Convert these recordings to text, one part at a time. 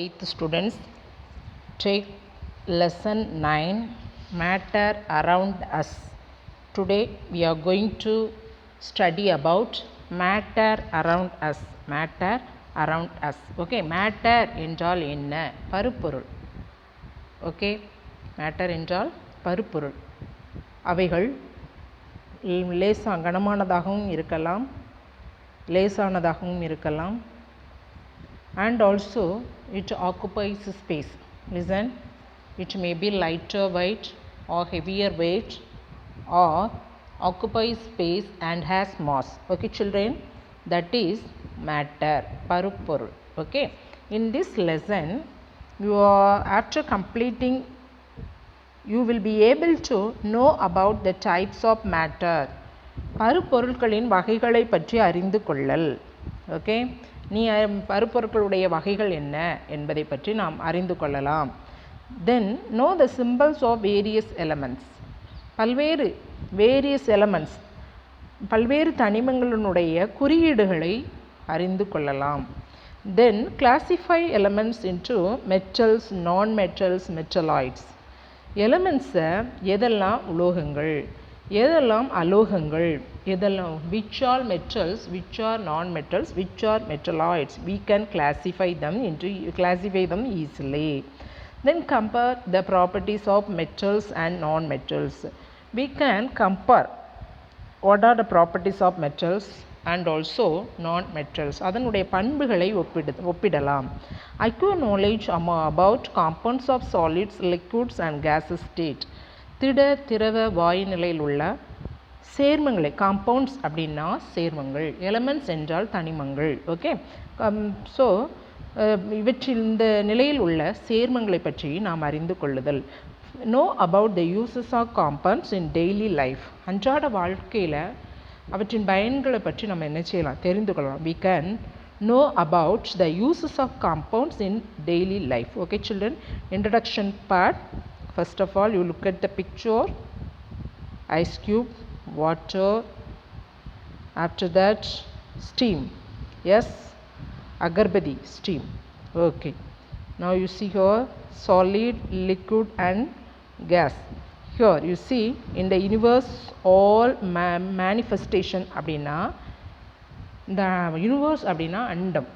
8th students, take lesson 9, matter around us. Today we are going to study about matter around us. Matter around us. Okay, matter என்றால் என்ன? பருப்பொருள். Okay, matter என்றால் பருப்பொருள். அவைகள் கனமானதாகவும் இருக்கலாம், லேசானதாகவும் இருக்கலாம், and also it occupies space. Listen, it may be lighter weight or heavier weight or occupies space and has mass. Okay children, that is matter, பருப்பொருள். Okay, in this lesson you are, after completing, you will be able to know about the types of matter. பருப்பொருட்களின் வகைகளை பற்றி அறிந்து கொள்ளல். Okay, நீ பருப்பொருட்களுடைய வகைகள் என்ன என்பதை பற்றி நாம் அறிந்து கொள்ளலாம். Then know the symbols of various elements. Various elements, பல்வேறு தனிமங்களினுடைய குறியீடுகளை அறிந்து கொள்ளலாம். Then classify elements into metals, non metals, metalloids. எலமெண்ட்ஸை எதெல்லாம் உலோகங்கள், எதெல்லாம் அலோகங்கள், எதெல்லாம் which are metals, which are non-metals, which are metalloids. We can classify them easily. Then compare the properties of metals and non-metals. We can compare what are the properties of metals and also non-metals. அதனுடைய பண்புகளை ஒப்பிடலாம். Acquire knowledge about compounds of solids, liquids and gaseous state. திட, திரவ, வாயு நிலையில் உள்ள சேர்மங்களை, compounds அப்படின்னா சேர்மங்கள், எலமெண்ட்ஸ் என்றால் தனிமங்கள். ஓகே, ஸோ இவற்றில் இந்த நிலையில் உள்ள சேர்மங்களை பற்றி நாம் அறிந்து கொள்ளுதல். Know about the uses of compounds in daily life. அன்றாட வாழ்க்கையில் அவற்றின் பயன்களை பற்றி நம்ம என்ன செய்யலாம், தெரிந்து கொள்ளலாம். we can know about the uses of compounds in daily life. Okay children, introduction part. First of all, you look at the picture, ice cube, water, after that steam. Yes, agarbadi, steam. Okay, now you see here solid, liquid and gas. Here you see in the universe all manifestation அப்படின்னா, இந்த universe அப்படின்னா அண்டம்,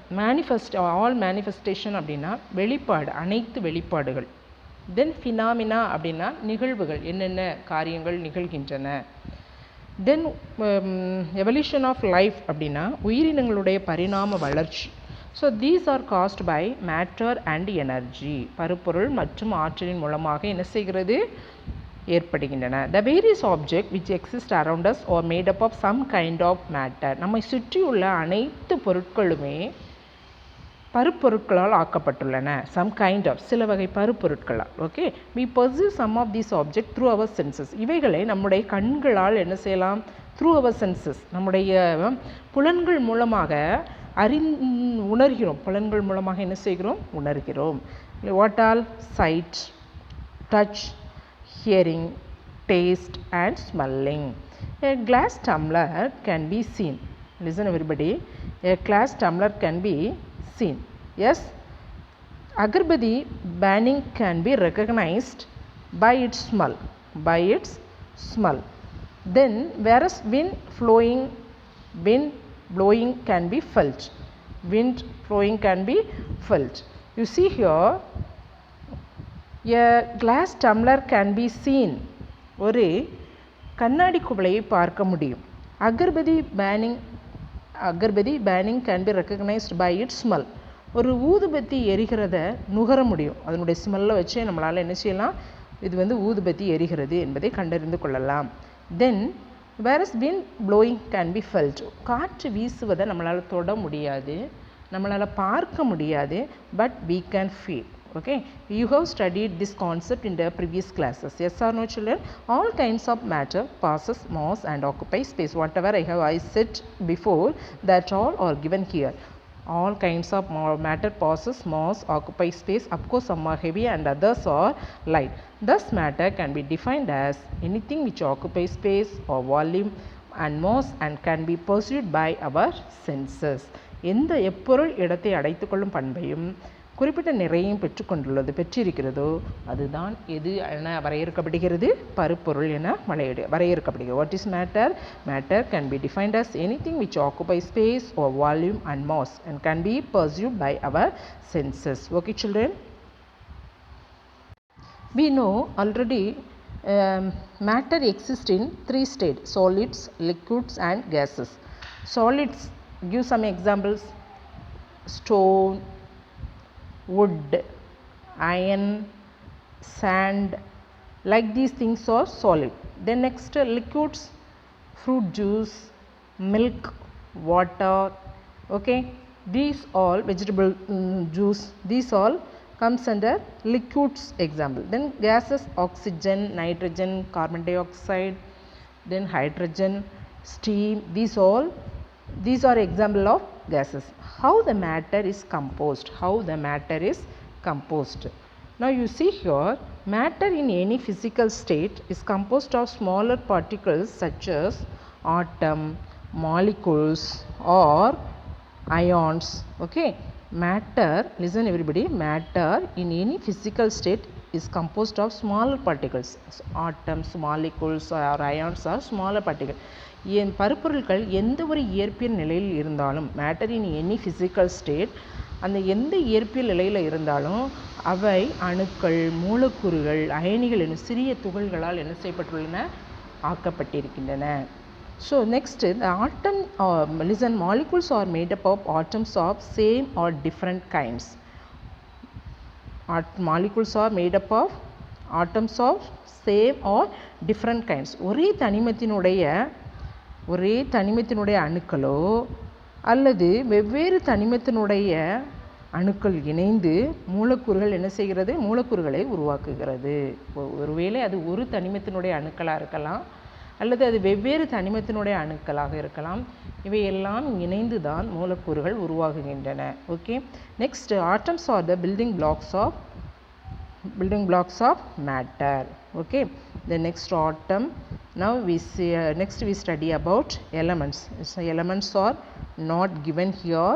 all manifestation அப்படின்னா வெளிப்பாடு, அனைத்து வெளிப்பாடுகள். தென் phenomena அப்படின்னா நிகழ்வுகள், என்னென்ன காரியங்கள் நிகழ்கின்றன. தென் எவல்யூஷன் ஆஃப் லைஃப் அப்படின்னா உயிரினங்களுடைய பரிணாம வளர்ச்சி. So these are caused by matter and energy. பருப்பொருள் மற்றும் ஆற்றலின் மூலமாக என்ன செய்கிறது, ஏற்படுகின்றன. The various object which exist around us are made up of some kind of matter. நம்மை சுற்றியுள்ள அனைத்து பொருட்களுமே பருப்பொருட்களால் ஆக்கப்பட்டுள்ளன. சம் கைண்ட் ஆஃப், சில வகை பருப்பொருட்களால். Okay, we perceive some of these objects through our senses. இவைகளை நம்முடைய கண்களால் என்ன செய்யலாம், through our senses, நம்முடைய புலன்கள் மூலமாக உணர்கிறோம். புலன்கள் மூலமாக என்ன செய்கிறோம், உணர்கிறோம். what all? sight, touch, hearing, taste and smelling. A glass tumbler can be seen. Listen everybody, a glass tumbler can be seen. Yes, agarbadi burning can be recognized by its smell. Then whereas wind blowing can be felt. You see here, a glass tumbler can be seen. ஒரு கண்ணாடி குவளையை பார்க்க முடியும். agarbadi burning can be recognized by its smell. ஒரு ஊதுபத்தி எரிகிறத நுகர முடியும், அதனுடைய ஸ்மெல்லை வச்சு நம்மளால் என்ன செய்யலாம், இது வந்து ஊதுபத்தி எரிகிறது என்பதை கண்டறிந்து கொள்ளலாம். தென் whereas wind blowing can be felt. காற்று வீசுவதை நம்மளால் தொட முடியாது, நம்மளால் பார்க்க முடியாது, but we can feel. Okay, you have studied this concept in the previous classes. Yes or no children? All kinds of matter passes mass and occupies space. Whatever I said before, that all are given here. All kinds of matter passes mass, occupies space. Of course some are heavy and others are light. Thus matter can be defined as anything which occupies space or volume and mass and can be perceived by our senses. எந்த எப்பொருள் இடத்தை அடைத்துக்கொள்ளும் பண்பையும் குறிப்பிட்ட நிறையும் பெற்றிருக்கிறதோ அதுதான் எது என வரையறுக்கப்படுகிறது? பருப்பொருள் என வரையறுக்கப்படுகிறது. What is matter? Matter can be defined as anything which occupies space or volume and mass and can be perceived by our senses. Okay children? We know already matter exists in 3 states: solids, liquids and gases. Solids, give some examples: stone, wood, iron, sand, like these things are solid. Then next, liquids: fruit juice, milk, water. Okay, these all vegetable juice, these all comes under liquids example. Then gases: oxygen, nitrogen, carbon dioxide, then hydrogen, steam. These are example of gases. How the matter is composed? Now you see here, matter in any physical state is composed of smaller particles such as atom, molecules or ions. Okay, matter, listen everybody, matter in any physical state is composed of smaller particles. Atoms, molecules or ions are smaller particles. பருப்பொருட்கள் எந்த ஒரு இயற்பியல் நிலையில் இருந்தாலும், matter in any physical state, அந்த எந்த இயற்பியல் நிலையில் இருந்தாலும் அவை அணுக்கள், மூலக்கூறுகள், அயனிகள் எனும் சிறிய துகள்களால் என்ன செய்யப்பட்டுள்ளன? ஆக்கப்பட்டிருக்கின்றன. So next, the atom, listen, molecules are made up of atoms of same or different kinds. Molecules are made up of atoms of same or different kinds. ஒரே தனிமத்தினுடைய அணுக்களோ அல்லது வெவ்வேறு தனிமத்தினுடைய அணுக்கள் இணைந்து மூலக்கூறுகள் என்ன செய்கிறது? மூலக்கூறுகளை உருவாக்குகிறது. ஒருவேளை அது ஒரு தனிமத்தினுடைய அணுக்களாக இருக்கலாம் அல்லது அது வெவ்வேறு தனிமத்தினுடைய அணுக்களாக இருக்கலாம். இவையெல்லாம் இணைந்து தான் மூலக்கூறுகள் உருவாகுகின்றன. Okay, next, atoms are the building blocks of matter. Okay, the next atom. Now we see next we study about elements. So elements are not given here,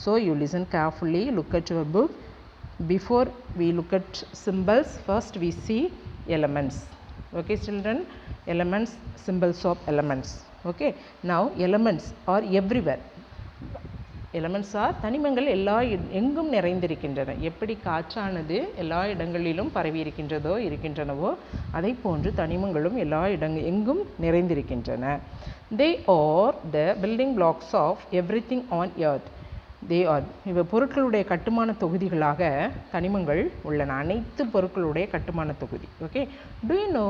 so you listen carefully, look at your book. Before we look at symbols, first we see elements. Okay children, elements, symbols of elements. Okay, now elements are everywhere. Elements R, தனிமங்கள் எங்கும் நிறைந்திருக்கின்றன. எப்படி காற்றானது எல்லா இடங்களிலும் பரவி இருக்கின்றனவோ அதை போன்று தனிமங்களும் எங்கும் நிறைந்திருக்கின்றன. They are the building blocks of everything on earth. இவை பொருட்களுடைய கட்டுமான தொகுதிகளாக தனிமங்கள் உள்ளன. அனைத்து பொருட்களுடைய கட்டுமான தொகுதி. Okay, to you know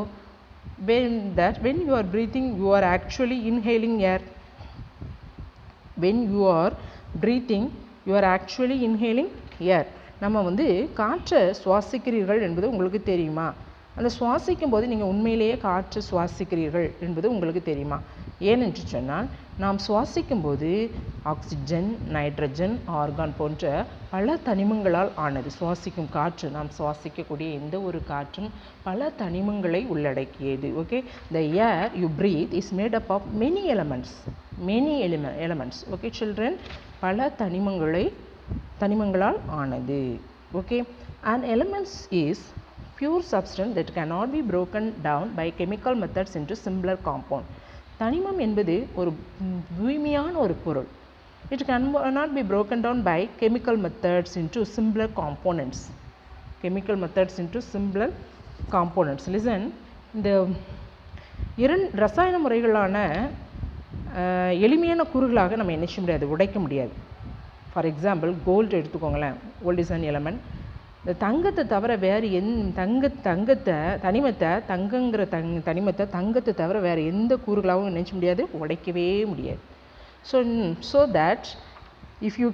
when you are breathing you are actually inhaling air? When you are breathing you are actually inhaling air. நம்ம காற்றை சுவாசிக்கிறீர்கள் என்பது உங்களுக்கு தெரியுமா? அந்த சுவாசிக்கும் போது நீங்கள் உண்மையிலேயே காற்றை சுவாசிக்கிறீர்கள் என்பது உங்களுக்கு தெரியுமா? ஏனென்று சொன்னால், நாம் சுவாசிக்கும் போது ஆக்சிஜன், நைட்ரஜன், ஆர்கான் போன்ற பல தனிமங்களால் ஆனது. சுவாசிக்கும் காற்று, நாம் சுவாசிக்கக்கூடிய எந்த ஒரு காற்றும் பல தனிமங்களை உள்ளடக்கியது. Okay, the air you breathe is made up of many elements. Okay children, பல தனிமங்களால் ஆனது. Okay, an elements is pure substance that cannot be broken down by chemical methods into simpler compound. தனிமம் என்பது ஒரு தூய்மையான ஒரு பொருள். It cannot be broken down by chemical methods into simpler components. Listen, இந்த ரசாயன முறைகளான எளிமையான கூறுகளாக நம்ம என்ன செய்ய முடியாது, உடைக்க முடியாது. ஃபார் எக்ஸாம்பிள், கோல்டு எடுத்துக்கோங்களேன். Gold is an element. இந்த தங்கத்தை தவிர வேறு தனிமத்தை தங்கத்தை தவிர வேறு எந்த கூறுகளாகவும் நினைச்ச முடியாது, உடைக்கவே முடியாது. So that if you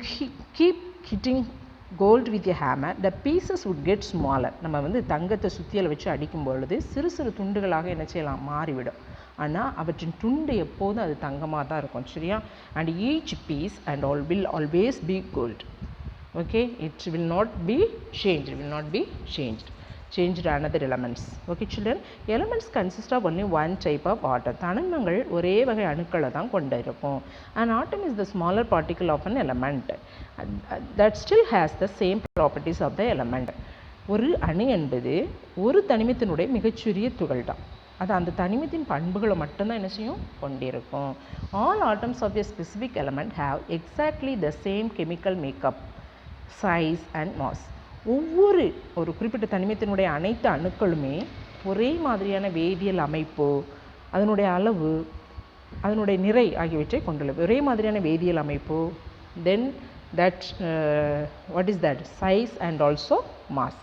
keep hitting gold with a hammer, the pieces would get smaller. நம்ம தங்கத்தை சுத்தியலை வச்சு அடிக்கும் பொழுது சிறு சிறு துண்டுகளாக என்ன செய்யலாம், மாறிவிடும். ஆனால் அவற்றின் துண்டு எப்போதும் அது தங்கமாக தான் இருக்கும். சரியா? And each piece and will always be gold. Okay, it will not be changed. changed another elements. Okay children, elements consist of only one type of atom. தனிமங்கள் ஒரே வகை அணுக்களை தான் கொண்டிருக்கும். An atom is the smaller particle of an element that still has the same properties of the element. ஒரு அணு என்பது ஒரு தனிமத்தினுடைய மிகச்சிறிய துகள் தான். அது அந்த தனிமத்தின் பண்புகளை மட்டும்தான் என்ன செய்யும் கொண்டிருக்கும். All atoms of a specific element have exactly the same chemical makeup, size and mass. ஒரு குறிப்பிட்ட தனிமத்தினுடைய அனைத்து அணுக்களுமே ஒரே மாதிரியான வேதியியல் அமைப்பு, அதனுடைய அளவு, அதனுடைய நிறை ஆகியவற்றை கொண்டுள்ளது. ஒரே மாதிரியான வேதியியல் அமைப்பு, then that what is that, size and also mass.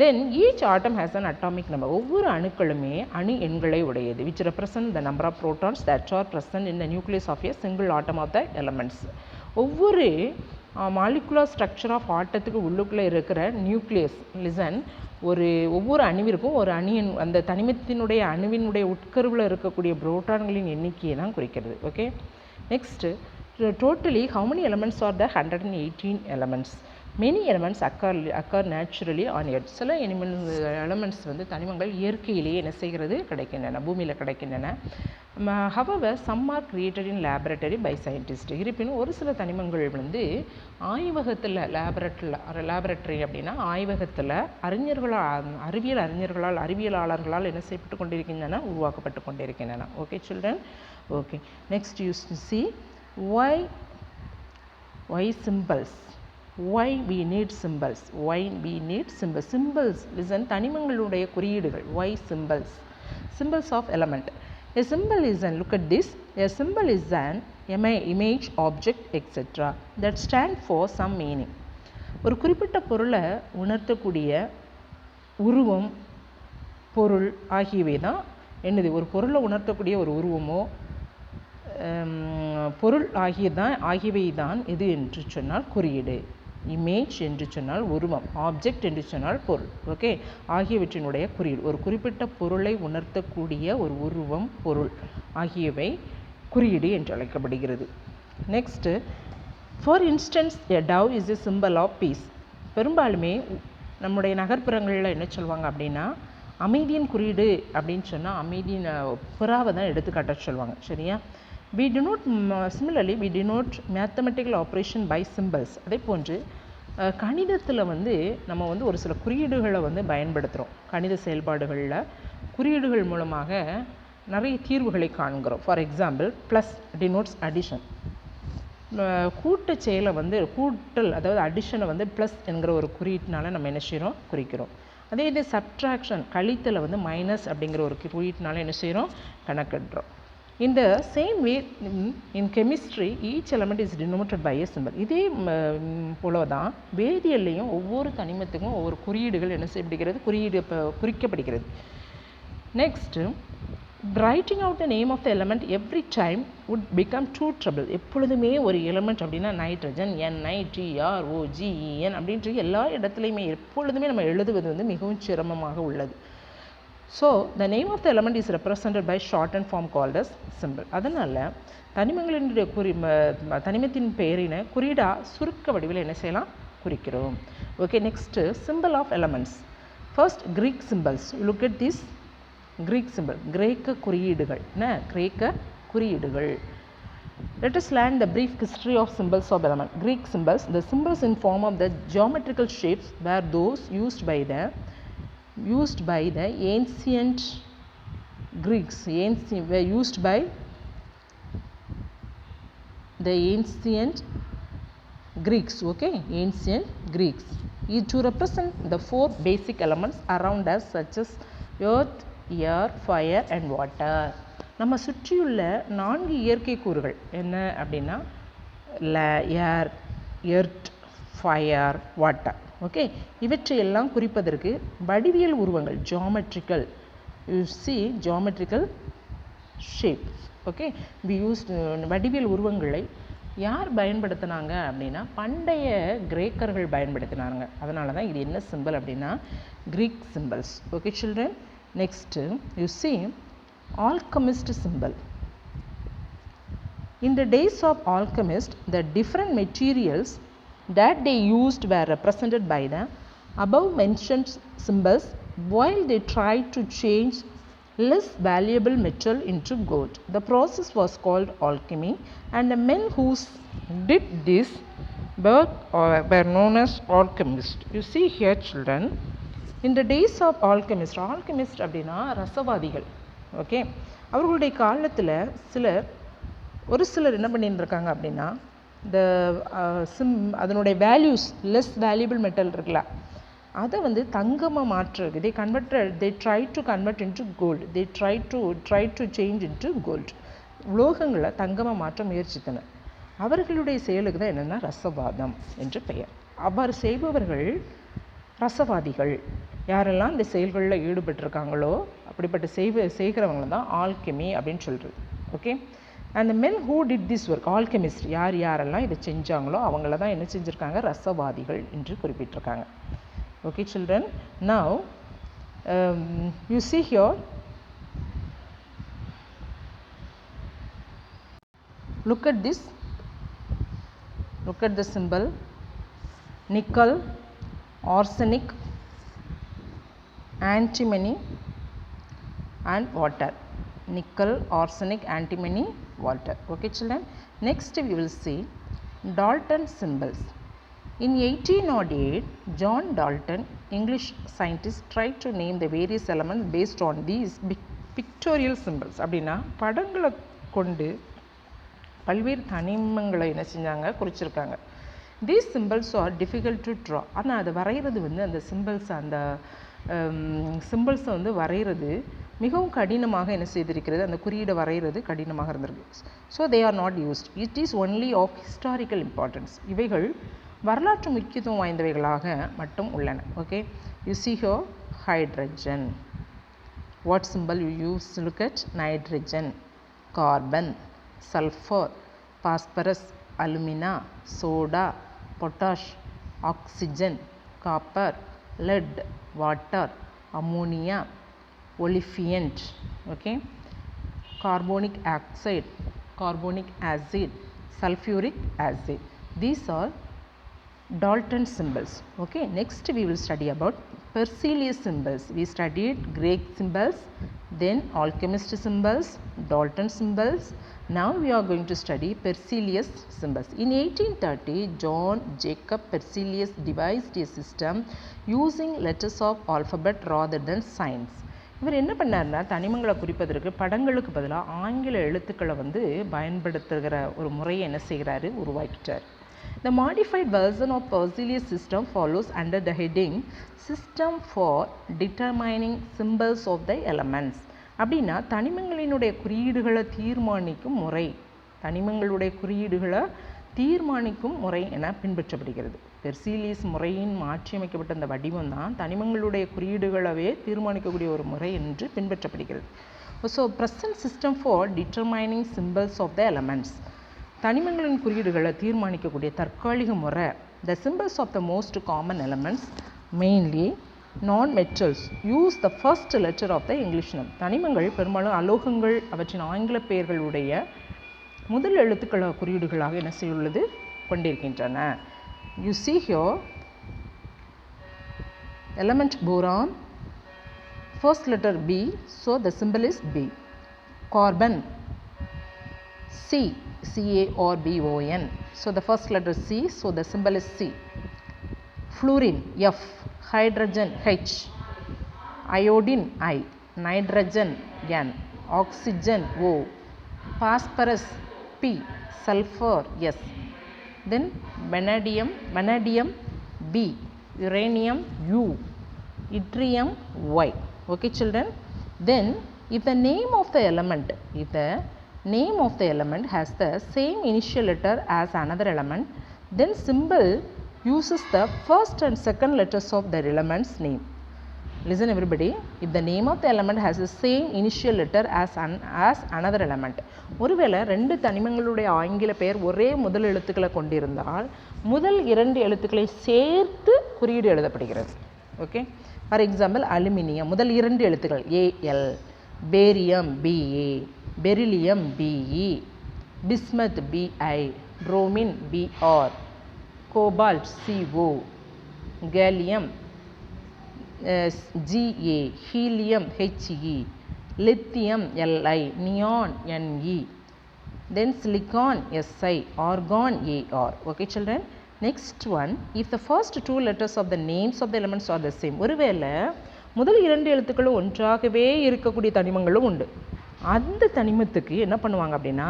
Then each atom has an atomic number. ஒவ்வொரு அணுக்களுமே அணு எண்களை உடையது, which represent the number of protons that are present in the nucleus of a single atom of the elements. ஒவ்வொரு molecular structure of ஆட்டத்துக்கு உள்ளுக்குள்ளே இருக்கிற nucleus, listen, ஒவ்வொரு அணுவிற்கும் ஒரு அணியின் அந்த தனிமத்தினுடைய அணுவினுடைய உட்கருவில் இருக்கக்கூடிய புரோட்டான்களின் எண்ணிக்கையை தான் குறிக்கிறது. Okay, next, totally how many elements are there? 118 elements. Many elements occur naturally on earth. சில elements வந்து தனிமங்கள் இயற்கையிலேயே என்ன செய்கிறது, கிடைக்கின்றன, பூமியில் கிடைக்கின்றன. However, some are created in laboratory by scientists. இருப்பினும் ஒரு சில தனிமங்கள் வந்து ஆய்வகத்தில், லேபரட்டரி அப்படின்னா ஆய்வகத்தில் அறிவியலாளர்களால் என்ன செய்யப்பட்டு கொண்டிருக்கின்றன, உருவாக்கப்பட்டு கொண்டிருக்கின்றன. Okay children, okay. Next you see why symbols. Why we need symbols? Why we need symbols? Symbols, listen, தனிமங்களுடைய குறியீடுகள். Why symbols? Symbols of element. A symbol is an, look at this, a symbol is an image, object, etc. that stand for some meaning. ஒரு குறிப்பிட்ட பொருளை உணர்த்தக்கூடிய உருவம், பொருள் ஆகியவை தான் என்னது, ஒரு பொருளை உணர்த்தக்கூடிய ஒரு உருவமோ பொருள் ஆகியவை தான் எது என்று சொன்னால் குறியீடு. இமேஜ் என்று சொன்னால் உருவம், ஆப்ஜெக்ட் என்று சொன்னால் பொருள். ஓகே, ஆகியவற்றினுடைய குறியீடு. ஒரு குறிப்பிட்ட பொருளை உணர்த்தக்கூடிய ஒரு உருவம், பொருள் ஆகியவை குறியீடு என்று அழைக்கப்படுகிறது. Next, for instance a dove is a symbol of peace. பெரும்பாலுமே நம்முடைய நகர்ப்புறங்களில் என்ன சொல்லுவாங்க அப்படின்னா, அமைதியின் குறியீடு அப்படின்னு சொன்னால் அமைதியின் புறாவை தான் எடுத்துக்காட்ட சொல்லுவாங்க. சரியா? We do not, similarly we denote mathematical operation by symbols. அதே போன்று கணிதத்தில் வந்து நம்ம வந்து ஒரு சில குறியீடுகளை வந்து பயன்படுத்துகிறோம். கணித செயல்பாடுகளில் குறியீடுகள் மூலமாக நிறைய தீர்வுகளை காண்கிறோம். For example, plus denotes addition. கூட்டு செயலை வந்து கூட்டல், அதாவது அடிஷனை வந்து ப்ளஸ் என்கிற ஒரு குறியீட்டினால நம்ம என்ன செய்கிறோம், குறிக்கிறோம். அதே இது சப்ட்ராக்ஷன், கழித்தலை வந்து மைனஸ் அப்படிங்கிற ஒரு குறியீட்டினால என்ன செய்கிறோம், கணக்கிடுறோம். In the same way, in chemistry, each element is denoted by a symbol. இதே போல தான் வேதியியல்லையும் ஒவ்வொரு தனிமத்துக்கும் ஒவ்வொரு குறியீடுகள் என்ன செய்யப்படுகிறது, குறிக்கப்படுகிறது. Next, writing out the name of the element every time would become too trouble. எப்பொழுதுமே ஒரு எலிமெண்ட் அப்படின்னா நைட்ரஜன், NITROGEN அப்படின்ற எல்லா இடத்துலையுமே எப்பொழுதுமே நம்ம எழுதுவது வந்து மிகவும் சிரமமாக உள்ளது. So, the name of the element is represented by shortened form called as symbol. அதனால் தனிமங்களினுடைய தனிமத்தின் பெயரினை குறியீடா சுருக்க வடிவில் என்ன செய்யலாம், குறிக்கிறோம். Okay, next, symbol of elements. First, Greek symbols. You look at this Greek symbol. கிரேக்க குறியீடுகள். என்ன, கிரேக்க குறியீடுகள். Let us learn the brief history of symbols of element. Greek symbols. The symbols in form of the geometrical shapes were those used by the ancient Greeks. Were used by the ancient Greeks. Okay, ancient Greeks. To represent the four basic elements around us, such as earth, air, fire and water. நம்ம சுற்றியுள்ள 4 இயற்கை கூறுகள் என்ன அப்படின்னா air, earth, fire, water. Okay, இவற்றையெல்லாம் குறிப்பதற்கு வடிவியல் உருவங்கள், geometrical, you see geometrical shapes. Okay, we use வடிவியல் உருவங்களை யார் பயன்படுத்தினாங்க அப்படின்னா பண்டைய கிரேக்கர்கள் பயன்படுத்தினாங்க. அதனால தான் இது என்ன சிம்பிள் அப்படின்னா Greek symbols. Okay children, next you see alchemist symbol. In the days of alchemists, the different materials that they used were represented by the above mentioned symbols while they tried to change less valuable metal into gold. The process was called alchemy, and the men who did this were known as alchemists. You see here, children, in the days of alchemist அப்படின்னா ரசவாதிகள். Okay, அவர்களுடைய காலத்தில் ஒரு சிலர் என்ன பண்ணியிருக்காங்க அப்படின்னா, இந்த அதனுடைய வேல்யூஸ் லெஸ் வேல்யூபிள் மெட்டல் இருக்குல்ல, அதை வந்து தங்கமாக மாற்றுறதுக்கு they tried to convert into gold. They tried to change into gold. உலோகங்களை தங்கமாக மாற்ற முயற்சித்தனர். அவர்களுடைய செயலுக்கு தான் என்னென்னா ரசவாதம் என்று பெயர். அவ்வாறு செய்பவர்கள் ரசவாதிகள். யாரெல்லாம் இந்த செயல்களில் ஈடுபட்டிருக்காங்களோ அப்படிப்பட்ட செய்கிறவங்க தான் ஆல்கெமி அப்படின்னு சொல்கிறது. Okay, and men who did this work, alchemist, யாரெல்லாம் இதை செஞ்சாங்களோ அவங்கள தான் என்ன செஞ்சுருக்காங்க, ரசவாதிகள் என்று குறிப்பிட்டிருக்காங்க. Okay children, now you see here, look at this, look at the symbol, nickel, arsenic, antimony and water. Nickel, arsenic, antimony, water. Okay children, next we will see Dalton symbols. In 1808, John Dalton, English scientist, tried to name the various elements based on these pictorial symbols. அப்படின்னா படங்களை கொண்டு பல்வேறு தனிமங்களை என்ன செஞ்சாங்க, குறிச்சிருக்காங்க. These symbols are difficult to draw. ஆனால் அதை வரைகிறது வந்து அந்த சிம்பிள்ஸை வந்து வரைகிறது மிகவும் கடினமாக என்ன செய்திருக்கிறது, அந்த குறியீடை வரைகிறது கடினமாக இருந்திருக்கு. So they are not used. It is only of historical importance. இவைகள் வரலாற்று முக்கியத்துவம் வாய்ந்தவைகளாக மட்டும் உள்ளன. Okay, you see here hydrogen. What symbol you use to look at? Nitrogen, carbon, sulfur, phosphorus, alumina, soda, potash, oxygen, copper, lead, water, ammonia, olefiant, okay, carbonic oxide, carbonic acid, sulfuric acid. These are Dalton symbols. Okay, next we will study about Berzelius symbols. We studied Greek symbols, then alchemist symbols, Dalton symbols. Now we are going to study Berzelius symbols. In 1830, John Jacob Berzelius devised a system using letters of alphabet rather than signs. இவர் என்ன பண்ணார்னா, தனிமங்களை குறிப்பதற்கு படங்களுக்கு பதிலாக ஆங்கில எழுத்துக்களை வந்து பயன்படுத்துகிற ஒரு முறையை என்ன செய்கிறாரு, உருவாக்கிட்டார். The modified version of Berzelius system follows under the heading System for Determining Symbols of the Elements. அப்படின்னா தனிமங்களினுடைய குறியீடுகளை தீர்மானிக்கும் முறை, தனிமங்களுடைய குறியீடுகளை தீர்மானிக்கும் முறை என பின்பற்றப்படுகிறது. பெர்சிலியஸ் முறையின் மாற்றியமைக்கப்பட்ட அந்த வடிவம் தான் தனிமங்களுடைய குறியீடுகளவே தீர்மானிக்கக்கூடிய ஒரு முறை என்று பின்பற்றப்படுகிறது. So present system for determining symbols of the elements, தனிமங்களின் குறியீடுகளை தீர்மானிக்கக்கூடிய தற்காலிக முறை. The symbols of the most common elements mainly non-metals use the first letter of the English name. தனிமங்கள் பெரும்பாலும் அலோகங்கள் அவற்றின் ஆங்கில பெயர்களுடைய முதல் எழுத்துக்கள குறியீடுகளாக என்ன செய்யுள்ளது கொண்டிருக்கின்றன. You see here element boron, first letter B, so the symbol is B. Carbon, C, C-A-R-B-O-N, so the first letter C, so the symbol is C. Fluorine, F. Hydrogen, H. Iodine, I. Nitrogen, N. Oxygen, O. Phosphorus, P. Sulfur, S. Then vanadium, B. Uranium, U. Yttrium, Y. Okay children. Then if the name of the element has the same initial letter as another element, then symbol uses the first and second letters of the element's name. Listen everybody, if the name of the element has the same initial letter as another element, ஒருவேளை ரெண்டு தனிமங்களுடைய ஆங்கில பெயர் ஒரே முதல் எழுத்துக்களை கொண்டிருந்தால் முதல் இரண்டு எழுத்துக்களை சேர்த்து குறியீடு எழுதப்படுகிறது. ஓகே, ஃபார் எக்ஸாம்பிள் அலுமினியம் முதல் இரண்டு எழுத்துக்கள் AL, barium BA, beryllium BE, bismuth BI, bromine BR, cobalt CO, gallium Ga, helium He, lithium Li, neon Ne, then silicon Si, argon Ar. Okay children. Next one, if the first two letters of the names of the elements are the same. ஒருவேளை முதல் இரண்டு எழுத்துக்களும் ஒன்றாகவே இருக்கக்கூடிய தனிமங்களும் உண்டு. அந்த தனிமத்துக்கு என்ன பண்ணுவாங்க அப்படின்னா,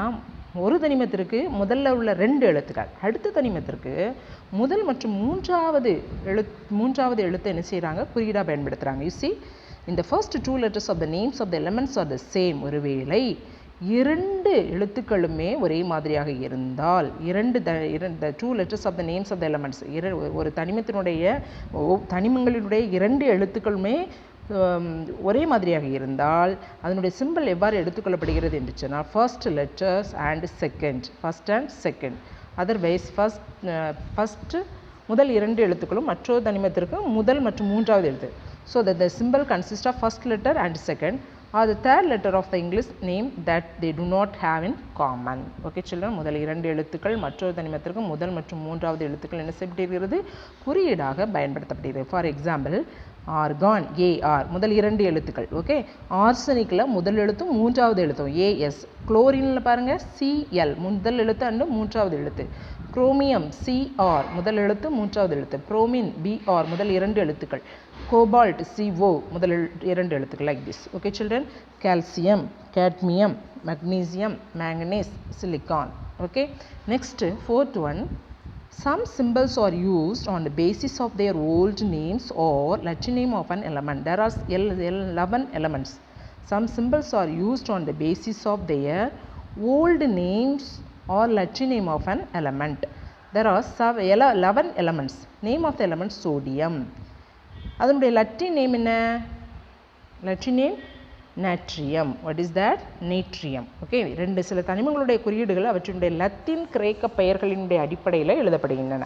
ஒரு தனிமத்திற்கு முதல்ல உள்ள ரெண்டு எழுத்துக்கள், அடுத்த தனிமத்திற்கு முதல் மற்றும் மூன்றாவது எழுத்தை என்ன செய்கிறாங்க, குறியீடாக பயன்படுத்துகிறாங்க. You see, in the first two letters of the names of the elements are the same. ஒருவேளை இரண்டு எழுத்துக்களுமே ஒரே மாதிரியாக இருந்தால், the two letters of the names of the elements, ஒரு தனிமங்களினுடைய இரண்டு எழுத்துக்களுமே ஒரே மாதிரியாக இருந்தால் அதனுடைய சிம்பல் எவ்வாறு எடுத்துக்கொள்ளப்படுகிறது என்று சொன்னால், first letters and second. Otherwise first முதல் இரண்டு எழுத்துக்களும் மற்றொரு தனிமத்திற்கு முதல் மற்றும் மூன்றாவது எழுத்து. So that the symbol consists of first letter and second or the third letter of the English name that they do not have in common. Okay children, முதல் இரண்டு எழுத்துக்கள் மற்றொரு தனிமத்திற்கு முதல் மற்றும் மூன்றாவது எழுத்துக்கள் என்ன செய்யப்படுகிறது, குறியீடாக பயன்படுத்தப்படுகிறது. ஃபார் எக்ஸாம்பிள், ஆர்கான் Ar முதல் இரண்டு எழுத்துக்கள். ஓகே, ஆர்சனிக்கில் முதல் எழுத்தும் மூன்றாவது எழுத்தும் As, குளோரினில் பாருங்கள் Cl முதல் எழுத்து அண்டு மூன்றாவது எழுத்து, குரோமியம் Cr முதல் எழுத்து மூன்றாவது எழுத்து, புரோமின் Br முதல் இரண்டு எழுத்துக்கள், கோபால்ட் CO முதல் இரண்டு எழுத்துக்கள். Like this. Okay children. Calcium, cadmium, magnesium, manganese, silicon. Okay, next fourth one, some symbols are used on the basis of their old names or Latin name of an element. There are 11 elements. Some symbols are used on the basis of their old names or Latin name of an element. There are 11 elements. Name of the element sodium. அதனுடைய லட்டின் name என்ன? லட்டின் name natrium. What is that? Natrium. Okay, சில தனிமங்களுடைய குறியீடுகள் அவற்றினுடைய Latin கிரேக்க பெயர்களினுடைய அடிப்படையில் எழுதப்படுகின்றன.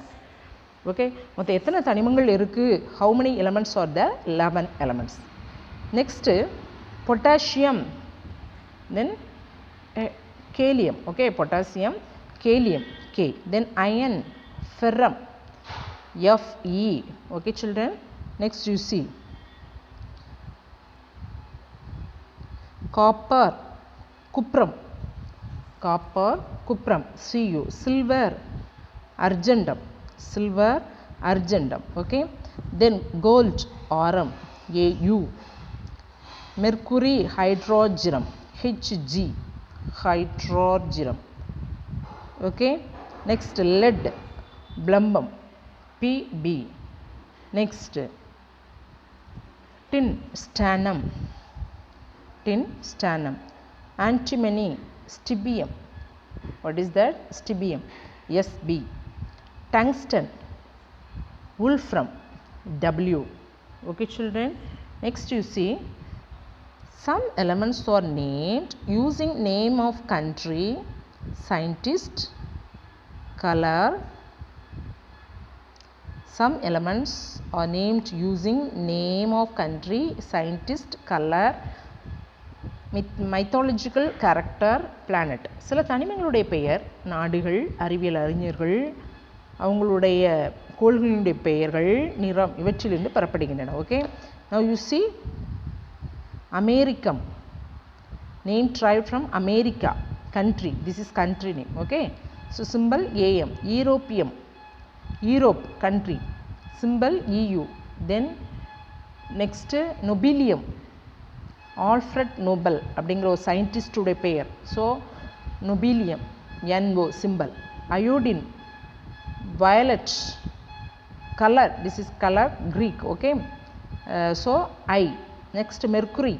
Okay, மொத்தம் எத்தனை தனிமங்கள் இருக்குது? How many elements R the? 11 elements. Next potassium, then gallium. Okay, potassium, gallium K, then iron, ferrum Fe. Okay children. Next you see copper, cuprum Cu, silver, argentum. Okay, then gold, Au, mercury, hydrogenum, Hg, hydrogenum. Okay, next lead, blumbum, Pb. Next tin, stannum, antimony, stibium. What is that? Stibium, Sb. Tungsten, wolfram, W. Okay children. Next you see some elements are named using name of country, scientist, color. Some elements are named using name of country, scientist, color, mythological character, planet. சில தனிமங்களுடைய பெயர் நாடுகள், அறிவியல் அறிஞர்கள், அவங்களுடைய கோள்களினுடைய பெயர்கள், நிறம் இவற்றிலிருந்து பெறப்படுகின்றன. Okay, now you see Americum, name derived from America, country. This is country name. Okay, so symbol Am. Europeum, Europe, country, symbol EU. Then next nobelium, Alfred Nobel அப்படிங்கிற ஒரு சயின்டிஸ்டுடைய பெயர். So nobelium NO symbol. Iodine, violet, color, this is color Greek. Okay, so I. Next mercury,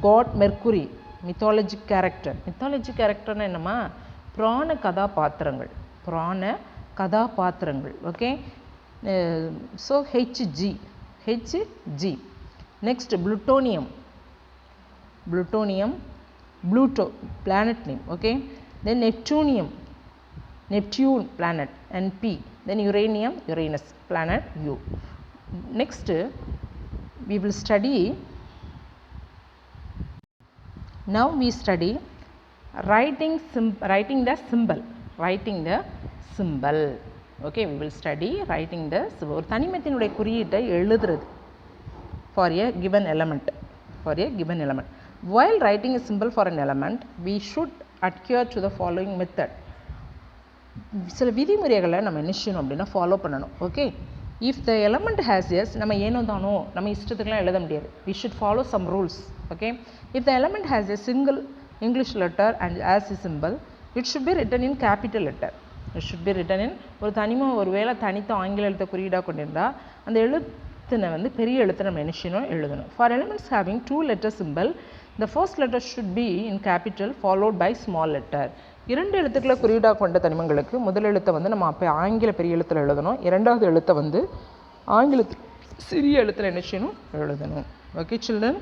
god Mercury, mythologic character. Mythologic character என்னமா? புராண கதாபாத்திரங்கள். Okay, so Hg. Next plutonium, Pluto, planet name. Okay, then Neptune, planet, NP. Then uranium, Uranus, planet U. Next we will study, now we study writing the symbol. Okay, we will study writing the symbol. ஒரு தனிமத்தினுடைய குறியீட்டை எழுதுறது. for a given element. While writing a symbol for an element, we should adhere to the following method. சில விதிமுறைகளை நம்ம என்ன செய்யணும் அப்படின்னா follow பண்ணணும். Okay, if the element has S, நம்ம ஏனோ தானோ நம்ம இஷ்டத்துக்குலாம் எழுத முடியாது. We should follow some rules. Okay, if the element has a single English letter and as a symbol, it should be written in capital letter. It should be written in, ஒரு வேளை தனித்த ஆங்கில எழுத்தை குறியீடாக கொண்டிருந்தால் அந்த எழுத்தினை வந்து பெரிய எழுத்தை நம்ம என்ன செய்யணும், எழுதணும். For elements having 2 letter symbol, the first letter should be in capital followed by small letter. 2 எழுத்துக்களை குறியீடாக கொண்ட தனிமங்களுக்கு முதல் எழுத்தை வந்து நம்ம அப்போ ஆங்கில பெரிய எழுத்தில் எழுதணும், இரண்டாவது எழுத்தை வந்து ஆங்கிலத்து சிறிய எழுத்தில் என்ன செய்யணும், எழுதணும். Okay children,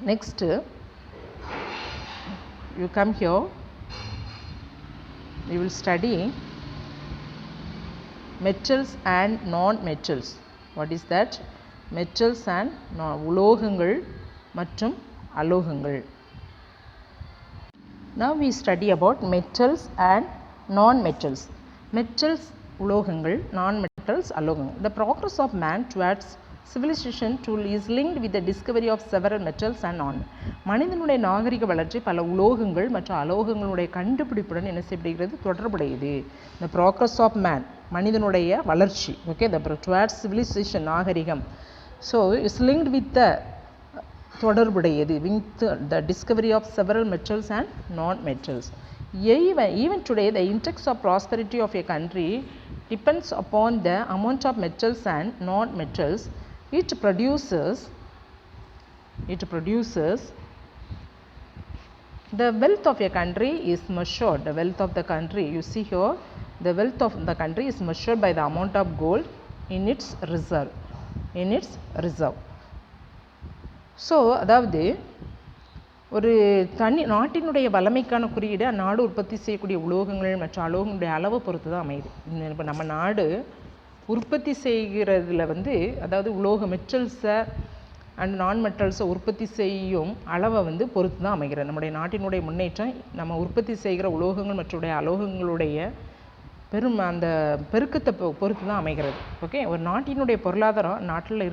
next you come here, we will study metals and non-metals. What is that? metals and உலோகங்கள் மற்றும் அலோகங்கள். Now we study about metals and non-metals. Metals உலோகங்கள், non-metals அலோகங்கள். The progress of man towards civilization tool is linked with the discovery of several metals and non. மனிதனுடைய நாகரிக வளர்ச்சி பல உலோகங்கள் மற்றும் அலோகங்களுடைய கண்டுபிடிப்புடன் என்ன செய்யப்படுகிறது, தொடர்புடையது. The progress of man, மனிதனுடைய வளர்ச்சி. Okay, the towards civilization, நாகரிகம். So it's linked with the தொடர்புடையது, with the discovery of several metals and non-metals. Even today, the index of prosperity of a country depends upon the amount of metals and non-metals it produces. The wealth of a country is measured. The wealth of the country, you see here, the wealth of the country is measured by the amount of gold in its reserve. So அதாவது ஒரு நாட்டினுடைய வளமைக்கான குறியீடு அந்நாடு உற்பத்தி செய்யக்கூடிய உலோகங்கள் மற்றும் அலோகங்களுடைய அளவை பொறுத்து தான் அமையுது. இப்போ நம்ம நாடு உற்பத்தி செய்கிறதுல வந்து அதாவது உலோக மெட்டல்ஸை அண்ட் நான் மெட்டல்ஸை உற்பத்தி செய்யும் அளவை வந்து பொறுத்து தான் அமைகிறது. நம்முடைய நாட்டினுடைய முன்னேற்றம் நம்ம உற்பத்தி செய்கிற உலோகங்கள் மற்றும் அலோகங்களுடைய அந்த பெருக்கத்தை பொறுத்து தான் அமைகிறது. ஓகே, ஒரு நாட்டினுடைய பொருளாதாரம் நாட்டில்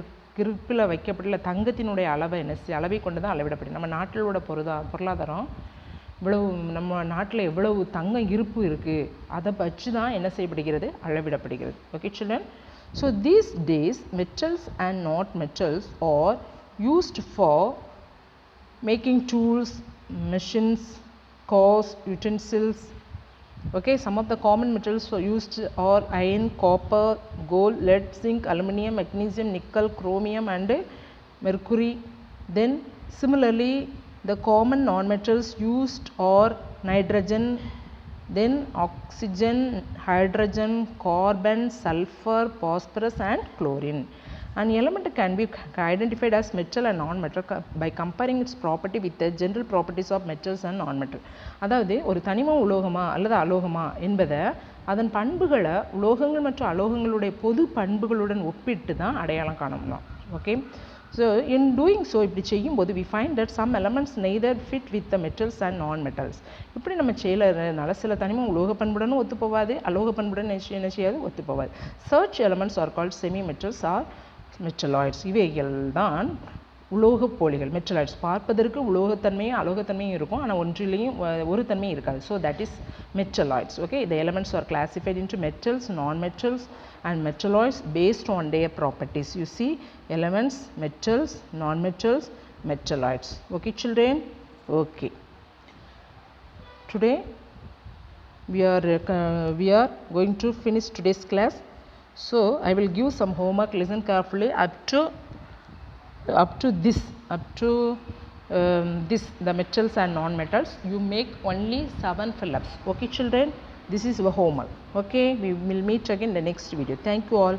இருப்பில் வைக்கப்பட்டுள்ள தங்கத்தினுடைய அளவை கொண்டு தான் அளவிடப்படுது. நம்ம நாட்டிலோட பொருளாதாரம் இவ்வளவு, நம்ம நாட்டில் எவ்வளவு தங்கம் இருப்பு இருக்குது அதை வச்சு தான் என்ன செய்யப்படுகிறது, அளவிடப்படுகிறது. Okay children, so these days metals and not metals are used for making tools, machines, cars, utensils. Okay, some of the common metals used are iron, copper, gold, lead, zinc, aluminum, magnesium, nickel, chromium and mercury. Then similarly the common non-metals used are nitrogen, then oxygen, hydrogen, carbon, sulfur, phosphorus and chlorine. An element can be identified as metal and non-metal by comparing its property with the general properties of metals and non-metal. அதாவது ஒரு தனிமம் உலோகமா அல்லது அலோகமா என்பதை அதன் பண்புகளை உலோகங்கள் மற்றும் அலோகங்களுடைய பொது பண்புகளுடன் ஒப்பிட்டு தான் அடையாளம் காணலாம். Okay, so in doing so இப்படி செய்யும்போது we find that some elements neither fit with the metals and non-metals. இப்படி நம்ம செய்யறதுனால சில தனிமம் உலோக பண்புடனும் ஒத்து போகாது, அலோக பண்புடன் என்ன செய்யாது, ஒத்து போகாது. Such elements are called semi-metals or metalloids. இவைகள் தான் உலோக போலிகள், மெட்டலாய்ட்ஸ். பார்ப்பதற்கு உலோகத்தன்மையும் அலோகத்தன்மையும் இருக்கும், ஆனால் ஒன்றிலையும் ஒரு தன்மையும் இருக்காது. So that is metalloids. Okay, the elements are classified into metals, non-metals and metalloids based on their properties. You see, elements, metals, non-metals, metalloids. Okay children, okay. Today we are going to finish today's class. So I will give some homework. Listen carefully up to this the metals and non-metals. You make only 7 fill-ups. Okay children, this is your homework. Okay, we will meet again in the next video. Thank you all.